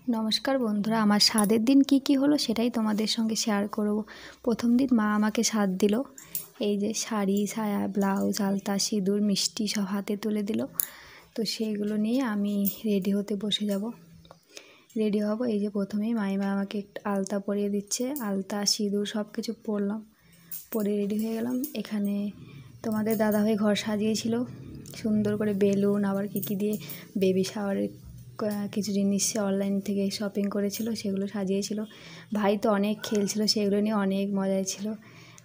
নমস্কার বন্ধুরা, আমার স্বাদের দিন কি হলো সেটাই তোমাদের সঙ্গে শেয়ার করব। প্রথম দিন মা আমাকে স্বাদ দিল। এই যে শাড়ি, সায়া, ব্লাউজ, আলতা, সিঁদুর, মিষ্টি সব হাতে তুলে দিল। তো সেইগুলো নিয়ে আমি রেডি হতে বসে যাব। রেডি হব, এই যে প্রথমেই মাইমা আমাকে একটু আলতা পরিয়ে দিচ্ছে। আলতা, সিঁদুর সব কিছু পরলাম, পরে রেডি হয়ে গেলাম। এখানে তোমাদের দাদাভাই ঘর সাজিয়েছিল সুন্দর করে, বেলুন আবার কী দিয়ে বেবি শাওয়ারের কিছু জিনিস অনলাইন থেকে শপিং করেছিল, সেগুলো সাজিয়েছিল। ভাই তো অনেক খেলছিল, সেগুলো নিয়ে অনেক মজাই ছিল।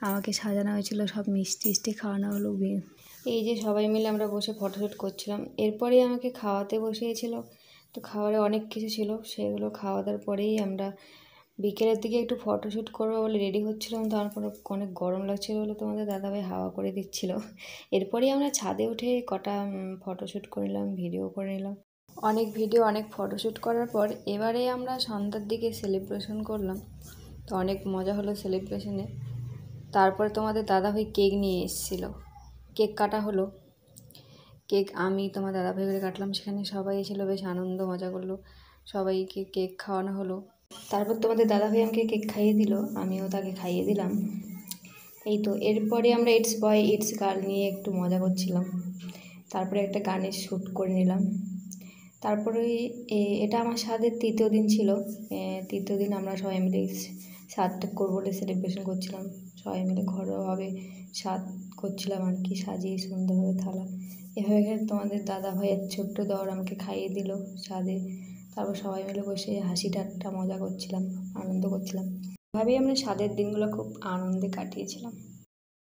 আমাকে সাজানো হয়েছিল, সব মিষ্টি খাওয়ানো হলো। এই যে সবাই মিলে আমরা বসে ফটোশ্যুট করছিলাম। এরপরেই আমাকে খাওয়াতে বসিয়েছিল। তো খাবারে অনেক কিছু ছিল, সেগুলো খাওয়া দাওয়ার পরেই আমরা বিকেলের দিকে একটু ফটোশ্যুট করবো বলে রেডি হচ্ছিলাম। তারপরে অনেক গরম লাগছিলো বলে তোমাদের দাদাভাই হাওয়া করে দিচ্ছিল। এরপরেই আমরা ছাদে উঠে কটা ফটোশ্যুট করে নিলাম, ভিডিও করে নিলাম। অনেক ভিডিও, অনেক ফটোশ্যুট করার পর এবারে আমরা সন্ধ্যার দিকে সেলিব্রেশন করলাম। তো অনেক মজা হলো সেলিব্রেশনে। তারপরে তোমাদের দাদাভাই কেক নিয়ে এসেছিলো, কেক কাটা হলো। কেক আমি তোমার দাদাভাই করে কাটলাম, সেখানে সবাই এসেছিলো, বেশ আনন্দ মজা করলো, সবাইকে কেক খাওয়ানো হলো। তারপর তোমাদের দাদাভাই আমাকে কেক খাইয়ে দিল, আমিও তাকে খাইয়ে দিলাম। এই তো এরপরে আমরা ইটস বয় ইটস গার্ল নিয়ে একটু মজা করছিলাম। তারপরে একটা গানের শ্যুট করে নিলাম। তারপরে এটা আমার স্বাদের তৃতীয় দিন ছিল। তৃতীয় দিন আমরা সবাই মিলে স্বাদটা করবো বলে সেলিব্রেশন করছিলাম। সবাই মিলে ঘরোয়াভাবে স্বাদ করছিলাম আর কি, সাজিয়ে সুন্দরভাবে থালা। এভাবে তোমাদের দাদা ভাইয়ের ছোট্ট দেওর আমাকে খাইয়ে দিল স্বাদে। তারপর সবাই মিলে বসে হাসি ঠাট্টা মজা করছিলাম, আনন্দ করছিলাম। এভাবেই আমরা স্বাদের দিনগুলো খুব আনন্দে কাটিয়েছিলাম।